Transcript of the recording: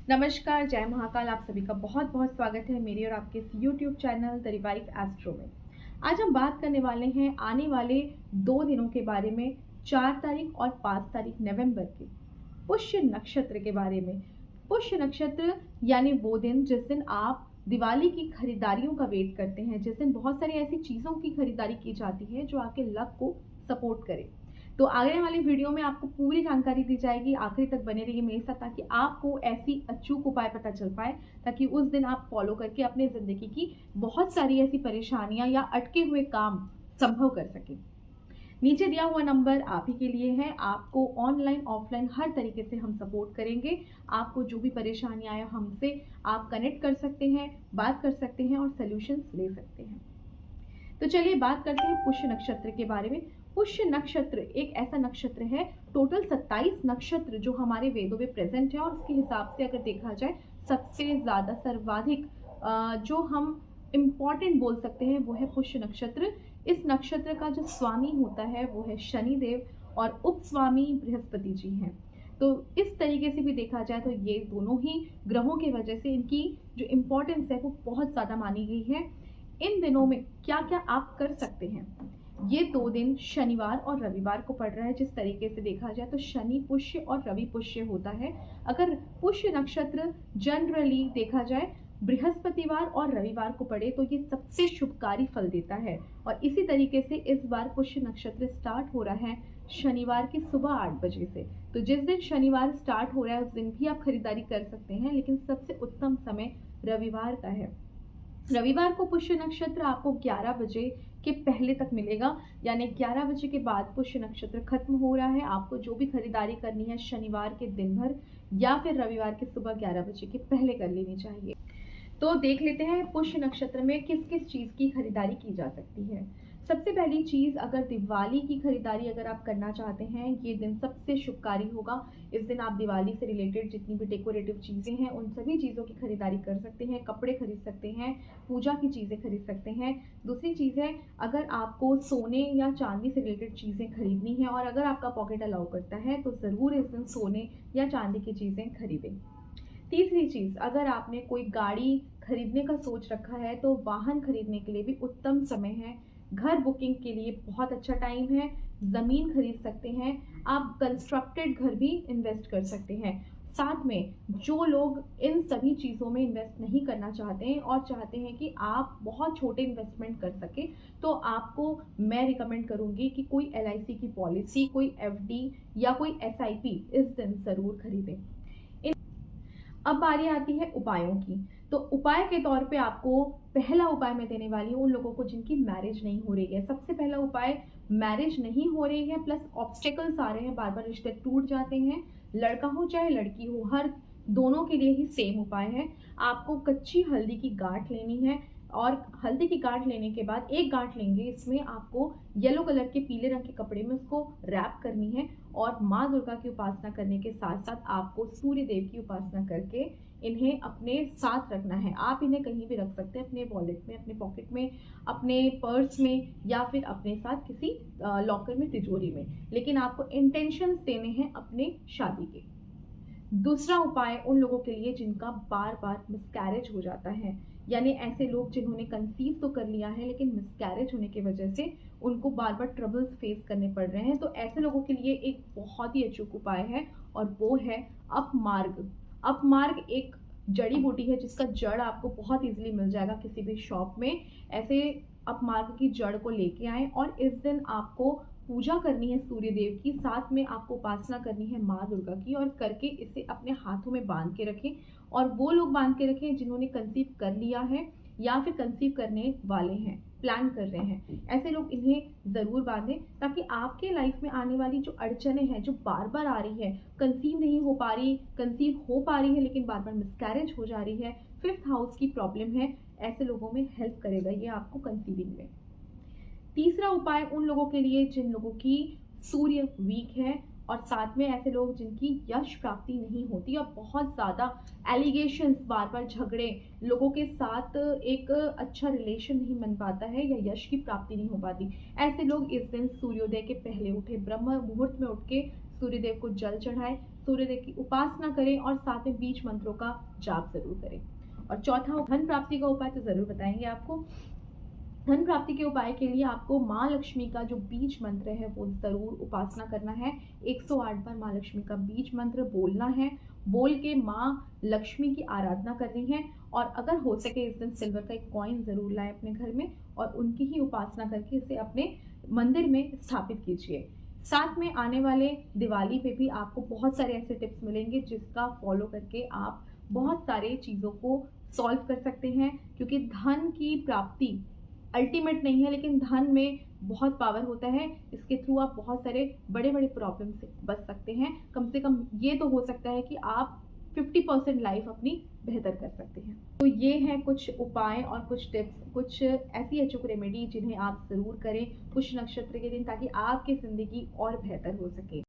नमस्कार, जय महाकाल। आप सभी का बहुत बहुत स्वागत है मेरी और आपके इस YouTube channel the revive astro में। आज हम बात करने वाले हैं आने वाले 2 दिनों के बारे में, 4 तारीख और 5 तारीख नवंबर के पुष्य नक्षत्र के बारे में। पुष्य नक्षत्र यानी वो दिन जिस दिन आप दिवाली की खरीदारियों का वेट करते हैं, जिस दिन बहुत सारी ऐसी चीज़ों की खरीदारी की जाती है जो आपके लक को सपोर्ट करे। तो आगे वाली वीडियो में आपको पूरी जानकारी दी जाएगी, आखिरी तक बने रहिए मेरे साथ ताकि आपको ऐसी अचूक उपाय पता चल पाए, ताकि उस दिन आप फॉलो करके अपने ज़िंदगी की बहुत सारी ऐसी परेशानियां या अटके हुए काम संभव कर सकें। नीचे दिया हुआ नंबर आप ही के लिए है। आपको ऑनलाइन ऑफलाइन हर तरीके से हम सपोर्ट करेंगे। आपको जो भी परेशानी आए हमसे आप कनेक्ट कर सकते हैं, बात कर सकते हैं और सोल्यूशंस ले सकते हैं। तो चलिए बात करते हैं पुष्य नक्षत्र के बारे में। पुष्य नक्षत्र एक ऐसा नक्षत्र है, टोटल 27 नक्षत्र जो हमारे वेदों में प्रेजेंट है, और उसके हिसाब से अगर देखा जाए सबसे ज़्यादा सर्वाधिक जो हम इम्पॉर्टेंट बोल सकते हैं वो है पुष्य नक्षत्र। इस नक्षत्र का जो स्वामी होता है वो है शनिदेव और उपस्वामी बृहस्पति जी हैं। तो इस तरीके से भी देखा जाए तो ये दोनों ही ग्रहों की वजह से इनकी जो इम्पोर्टेंस है वो बहुत ज़्यादा मानी गई है। इन दिनों में क्या क्या आप कर सकते हैं? ये 2 दिन शनिवार और रविवार को पड़ रहा है। जिस तरीके से देखा जाए तो शनि पुष्य और रवि पुष्य होता है। अगर पुष्य नक्षत्र जनरली देखा जाए बृहस्पतिवार और रविवार को पड़े तो ये सबसे शुभकारी फल देता है। और इसी तरीके से इस बार पुष्य नक्षत्र स्टार्ट हो रहा है शनिवार की सुबह 8 बजे से। तो जिस दिन शनिवार स्टार्ट हो रहा है उस दिन भी आप खरीदारी कर सकते हैं, लेकिन सबसे उत्तम समय रविवार का है। रविवार को पुष्य नक्षत्र आपको 11 बजे के पहले तक मिलेगा, यानी 11 बजे के बाद पुष्य नक्षत्र खत्म हो रहा है। आपको जो भी खरीदारी करनी है शनिवार के दिन भर या फिर रविवार के सुबह 11 बजे के पहले कर लेनी चाहिए। तो देख लेते हैं पुष्य नक्षत्र में किस किस चीज़ की खरीदारी की जा सकती है। सबसे पहली चीज़, अगर दिवाली की खरीदारी अगर आप करना चाहते हैं, ये दिन सबसे शुभकारी होगा। इस दिन आप दिवाली से रिलेटेड जितनी भी डेकोरेटिव चीज़ें हैं उन सभी चीज़ों की खरीदारी कर सकते हैं, कपड़े खरीद सकते हैं, पूजा की चीज़ें खरीद सकते हैं। दूसरी चीज़ है, अगर आपको सोने या चांदी से रिलेटेड चीज़ें खरीदनी है और अगर आपका पॉकेट अलाउ करता है तो ज़रूर इस दिन सोने या चांदी की चीज़ें खरीदें। तीसरी चीज़, अगर आपने कोई गाड़ी खरीदने का सोच रखा है तो वाहन खरीदने के लिए भी उत्तम समय है। घर बुकिंग के लिए बहुत अच्छा टाइम है। ज़मीन खरीद सकते हैं, आप कंस्ट्रक्टेड घर भी इन्वेस्ट कर सकते हैं। साथ में जो लोग इन सभी चीज़ों में इन्वेस्ट नहीं करना चाहते हैं और चाहते हैं कि आप बहुत छोटे इन्वेस्टमेंट कर सकें, तो आपको मैं रिकमेंड करूंगी कि कोई LIC की पॉलिसी, कोई FD या कोई SIP इस दिन ज़रूर खरीदें। अब बारी आती है उपायों की। तो उपाय के तौर पे आपको पहला उपाय मैं देने वाली हूँ उन लोगों को जिनकी मैरिज नहीं हो रही है। सबसे पहला उपाय, मैरिज नहीं हो रही है प्लस ऑब्स्टेकल्स आ रहे हैं, बार बार रिश्ते टूट जाते हैं, लड़का हो चाहे लड़की हो, हर दोनों के लिए ही सेम उपाय है। आपको कच्ची हल्दी की गांठ लेनी है और हल्दी की गांठ लेने के बाद एक गांठ लेंगे, इसमें आपको येलो कलर के पीले रंग के कपड़े में उसको रैप करनी है और माँ दुर्गा की उपासना करने के साथ साथ आपको सूर्य देव की उपासना करके इन्हें अपने साथ रखना है। आप इन्हें कहीं भी रख सकते हैं, अपने वॉलेट में, अपने पॉकेट में, अपने पर्स में या फिर अपने साथ किसी लॉकर में, तिजोरी में, लेकिन आपको इंटेंशंस देने हैं अपने शादी के। दूसरा उपाय उन लोगों के लिए जिनका बार बार मिसकैरेज हो जाता है, यानी ऐसे लोग जिन्होंने कंसीव तो कर लिया है लेकिन मिसकैरेज होने की वजह से उनको बार बार ट्रबल्स फेस करने पड़ रहे हैं। तो ऐसे लोगों के लिए एक बहुत ही अचूक उपाय है और वो है अपमार्ग। अपमार्ग एक जड़ी बूटी है जिसका जड़ आपको बहुत इजीली मिल जाएगा किसी भी शॉप में। ऐसे अपमार्ग की जड़ को लेके आए और इस दिन आपको पूजा करनी है सूर्य देव की, साथ में आपको उपासना करनी है माँ दुर्गा की, और करके इसे अपने हाथों में बांध के रखें। और वो लोग बांध के रखें जिन्होंने कंसीव कर लिया है या फिर कंसीव करने वाले हैं, प्लान कर रहे हैं, ऐसे लोग इन्हें ज़रूर बांधें ताकि आपके लाइफ में आने वाली जो अड़चने हैं जो बार बार आ रही है, कंसीव नहीं हो पा रही, कंसीव हो पा रही है लेकिन बार बार मिसकैरेज हो जा रही है, 5th हाउस की प्रॉब्लम है, ऐसे लोगों में हेल्प करेगा ये आपको कंसीविंग में। तीसरा उपाय उन लोगों के लिए जिन लोगों की सूर्य वीक है और साथ में ऐसे लोग जिनकी यश प्राप्ति नहीं होती और बहुत ज़्यादा एलिगेशंस, बार बार झगड़े, लोगों के साथ एक अच्छा रिलेशन नहीं बन पाता है या यश की प्राप्ति नहीं हो पाती, ऐसे लोग इस दिन सूर्योदय के पहले उठे, ब्रह्म मुहूर्त में उठ के सूर्यदेव को जल चढ़ाए, सूर्यदेव की उपासना करें और साथ में बीज मंत्रों का जाप जरूर करें। और चौथा, धन प्राप्ति का उपाय तो जरूर बताएंगे आपको। धन प्राप्ति के उपाय के लिए आपको माँ लक्ष्मी का जो बीज मंत्र है वो जरूर उपासना करना है। 108 बार माँ लक्ष्मी का बीज मंत्र बोलना है, बोल के माँ लक्ष्मी की आराधना करनी है। और अगर हो सके इस दिन सिल्वर का एक कॉइन जरूर लाएं अपने घर में और उनकी ही उपासना करके इसे अपने मंदिर में स्थापित कीजिए। साथ में आने वाले दिवाली पे भी आपको बहुत सारे ऐसे टिप्स मिलेंगे जिसका फॉलो करके आप बहुत सारे चीज़ों को सॉल्व कर सकते हैं, क्योंकि धन की प्राप्ति अल्टीमेट नहीं है, लेकिन धन में बहुत पावर होता है। इसके थ्रू आप बहुत सारे बड़े बड़े प्रॉब्लम से बच सकते हैं। कम से कम ये तो हो सकता है कि आप 50% लाइफ अपनी बेहतर कर सकते हैं। तो ये हैं कुछ उपाय और कुछ टिप्स, कुछ ऐसी अचूक रेमेडी जिन्हें आप ज़रूर करें कुछ नक्षत्र के दिन, ताकि आपकी ज़िंदगी और बेहतर हो सके।